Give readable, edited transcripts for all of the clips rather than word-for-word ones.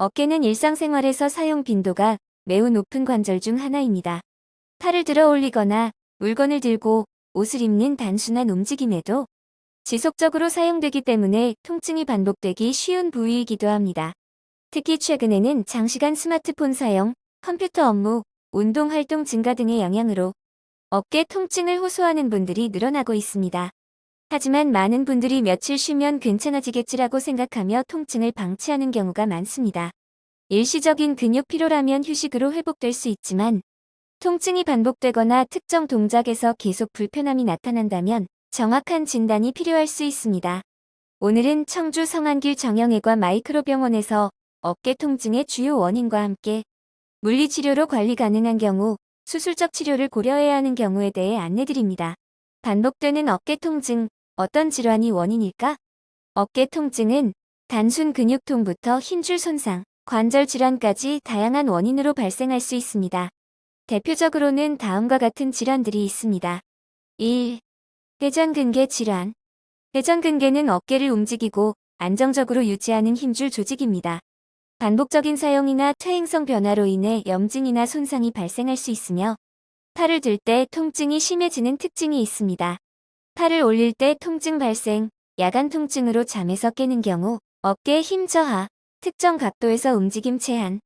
어깨는 일상생활에서 사용 빈도가 매우 높은 관절 중 하나입니다. 팔을 들어 올리거나 물건을 들고 옷을 입는 단순한 움직임에도 지속적으로 사용되기 때문에 통증이 반복되기 쉬운 부위이기도 합니다. 특히 최근에는 장시간 스마트폰 사용, 컴퓨터 업무, 운동 활동 증가 등의 영향으로 어깨 통증을 호소하는 분들이 늘어나고 있습니다. 하지만 많은 분들이 며칠 쉬면 괜찮아지겠지라고 생각하며 통증을 방치하는 경우가 많습니다. 일시적인 근육 피로라면 휴식으로 회복될 수 있지만 통증이 반복되거나 특정 동작에서 계속 불편함이 나타난다면 정확한 진단이 필요할 수 있습니다. 오늘은 청주 성안길 정형외과 마이크로병원에서 어깨 통증의 주요 원인과 함께 물리치료로 관리 가능한 경우, 수술적 치료를 고려해야 하는 경우에 대해 안내드립니다. 반복되는 어깨 통증, 어떤 질환이 원인일까? 어깨 통증은 단순 근육통부터 힘줄 손상, 관절 질환까지 다양한 원인으로 발생할 수 있습니다. 대표적으로는 다음과 같은 질환들이 있습니다. 1. 회전근개 질환. 회전근개는 어깨를 움직이고 안정적으로 유지하는 힘줄 조직입니다. 반복적인 사용이나 퇴행성 변화로 인해 염증이나 손상이 발생할 수 있으며 팔을 들 때 통증이 심해지는 특징이 있습니다. 팔을 올릴 때 통증 발생, 야간 통증으로 잠에서 깨는 경우, 어깨의 힘 저하, 특정 각도에서 움직임 제한,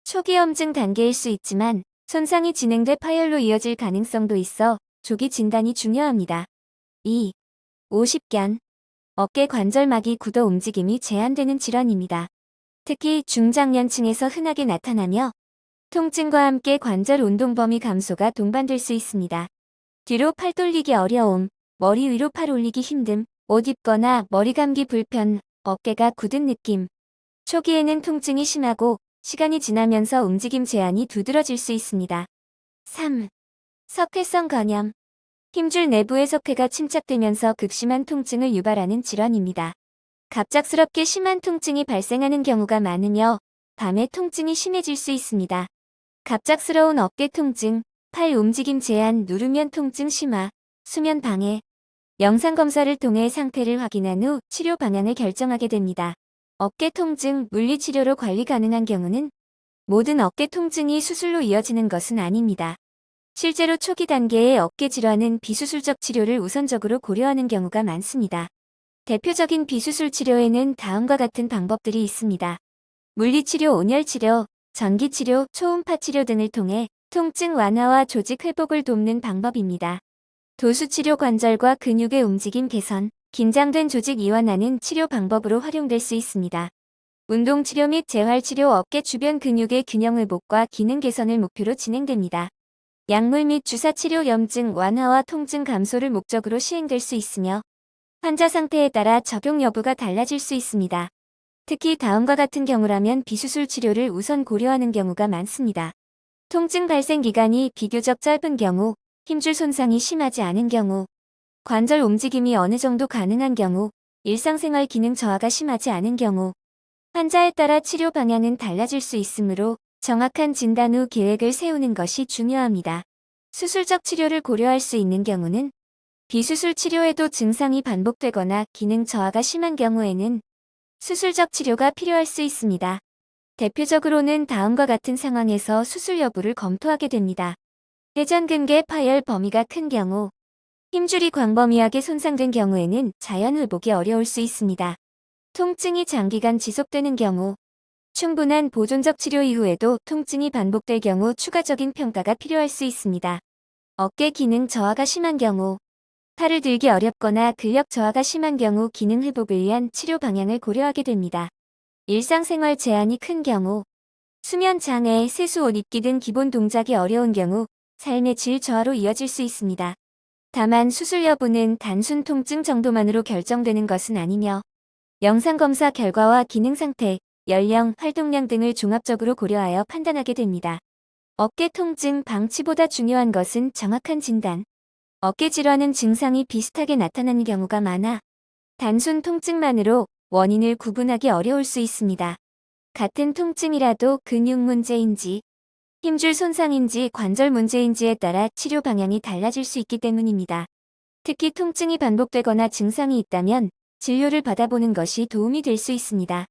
초기 염증 단계일 수 있지만 손상이 진행돼 파열로 이어질 가능성도 있어 조기 진단이 중요합니다. 2. 오십견. 어깨 관절막이 굳어 움직임이 제한되는 질환입니다. 특히 중장년층에서 흔하게 나타나며 통증과 함께 관절 운동 범위 감소가 동반될 수 있습니다. 뒤로 팔 돌리기 어려움, 머리 위로 팔 올리기 힘듦, 옷 입거나 머리 감기 불편, 어깨가 굳은 느낌. 초기에는 통증이 심하고 시간이 지나면서 움직임 제한이 두드러질 수 있습니다. 3. 석회성 건염. 힘줄 내부에 석회가 침착되면서 극심한 통증을 유발하는 질환입니다. 갑작스럽게 심한 통증이 발생하는 경우가 많으며 밤에 통증이 심해질 수 있습니다. 갑작스러운 어깨 통증, 팔 움직임 제한, 누르면 통증 심화, 수면 방해. 영상 검사를 통해 상태를 확인한 후 치료 방향을 결정하게 됩니다. 어깨 통증, 물리치료로 관리 가능한 경우는 모든 어깨 통증이 수술로 이어지는 것은 아닙니다. 실제로 초기 단계의 어깨 질환은 비수술적 치료를 우선적으로 고려하는 경우가 많습니다. 대표적인 비수술 치료에는 다음과 같은 방법들이 있습니다. 물리치료, 온열치료, 전기치료, 초음파 치료 등을 통해 통증 완화와 조직 회복을 돕는 방법입니다. 도수치료, 관절과 근육의 움직임 개선, 긴장된 조직 이완하는 치료 방법으로 활용될 수 있습니다. 운동치료 및 재활치료, 어깨 주변 근육의 균형 회복과 기능 개선을 목표로 진행됩니다. 약물 및 주사치료, 염증 완화와 통증 감소를 목적으로 시행될 수 있으며 환자 상태에 따라 적용 여부가 달라질 수 있습니다. 특히 다음과 같은 경우라면 비수술 치료를 우선 고려하는 경우가 많습니다. 통증 발생 기간이 비교적 짧은 경우, 힘줄 손상이 심하지 않은 경우, 관절 움직임이 어느 정도 가능한 경우, 일상생활 기능 저하가 심하지 않은 경우, 환자에 따라 치료 방향은 달라질 수 있으므로 정확한 진단 후 계획을 세우는 것이 중요합니다. 수술적 치료를 고려할 수 있는 경우는 비수술 치료에도 증상이 반복되거나 기능 저하가 심한 경우에는 수술적 치료가 필요할 수 있습니다. 대표적으로는 다음과 같은 상황에서 수술 여부를 검토하게 됩니다. 회전근개 파열 범위가 큰 경우, 힘줄이 광범위하게 손상된 경우에는 자연 회복이 어려울 수 있습니다. 통증이 장기간 지속되는 경우, 충분한 보존적 치료 이후에도 통증이 반복될 경우 추가적인 평가가 필요할 수 있습니다. 어깨 기능 저하가 심한 경우, 팔을 들기 어렵거나 근력 저하가 심한 경우 기능 회복을 위한 치료 방향을 고려하게 됩니다. 일상생활 제한이 큰 경우, 수면 장애, 세수, 옷 입기 등 기본 동작이 어려운 경우 삶의 질 저하로 이어질 수 있습니다. 다만 수술 여부는 단순 통증 정도만으로 결정되는 것은 아니며 영상검사 결과와 기능 상태, 연령, 활동량 등을 종합적으로 고려하여 판단하게 됩니다. 어깨 통증 방치보다 중요한 것은 정확한 진단. 어깨 질환은 증상이 비슷하게 나타나는 경우가 많아 단순 통증만으로 원인을 구분하기 어려울 수 있습니다. 같은 통증이라도 근육 문제인지, 힘줄 손상인지, 관절 문제인지에 따라 치료 방향이 달라질 수 있기 때문입니다. 특히 통증이 반복되거나 증상이 있다면 진료를 받아보는 것이 도움이 될 수 있습니다.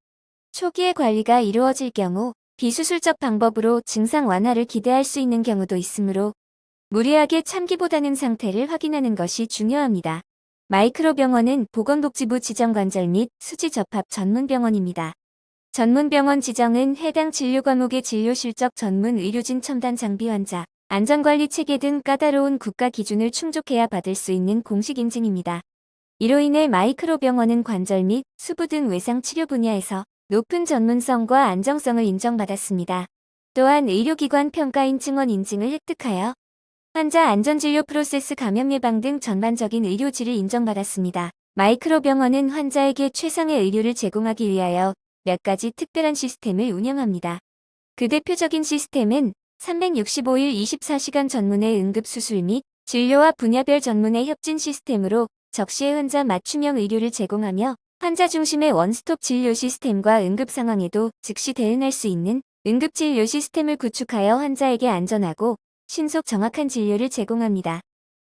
초기에 관리가 이루어질 경우 비수술적 방법으로 증상 완화를 기대할 수 있는 경우도 있으므로 무리하게 참기보다는 상태를 확인하는 것이 중요합니다. 마이크로 병원은 보건복지부 지정 관절 및 수지 접합 전문 병원입니다. 전문 병원 지정은 해당 진료 과목의 진료 실적 전문 의료진 첨단 장비 환자, 안전관리 체계 등 까다로운 국가 기준을 충족해야 받을 수 있는 공식 인증입니다. 이로 인해 마이크로 병원은 관절 및 수부 등 외상 치료 분야에서 높은 전문성과 안정성을 인정받았습니다. 또한 의료기관 평가인 증원 인증을 획득하여 환자 안전진료 프로세스 감염 예방 등 전반적인 의료질을 인정받았습니다. 마이크로 병원은 환자에게 최상의 의료를 제공하기 위하여 몇 가지 특별한 시스템을 운영합니다. 그 대표적인 시스템은 365일 24시간 전문의 응급수술 및 진료와 분야별 전문의 협진 시스템으로 적시에 환자 맞춤형 의료를 제공하며 환자 중심의 원스톱 진료 시스템과 응급 상황에도 즉시 대응할 수 있는 응급진료 시스템을 구축하여 환자에게 안전하고 신속 정확한 진료를 제공합니다.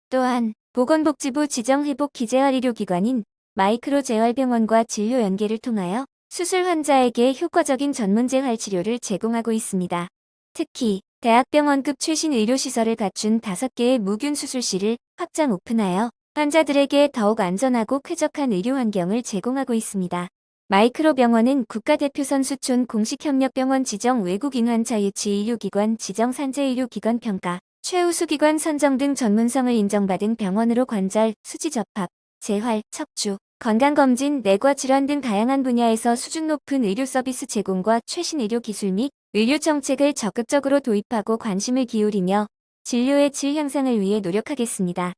또한 보건복지부 지정 회복 기재활 의료기관인 마이크로 재활병원과 진료 연계를 통하여 수술 환자에게 효과적인 전문 재활 치료를 제공하고 있습니다. 특히 대학병원급 최신 의료시설을 갖춘 5개의 무균 수술실을 확장 오픈하여 환자들에게 더욱 안전하고 쾌적한 의료 환경을 제공하고 있습니다. 마이크로 병원은 국가대표 선수촌 공식협력병원 지정 외국인 환자 유치 의료기관 지정 산재의료기관 평가, 최우수기관 선정 등 전문성을 인정받은 병원으로 관절, 수지 접합, 재활, 척추, 건강검진, 내과 질환 등 다양한 분야에서 수준 높은 의료 서비스 제공과 최신 의료 기술 및 의료 정책을 적극적으로 도입하고 관심을 기울이며 진료의 질 향상을 위해 노력하겠습니다.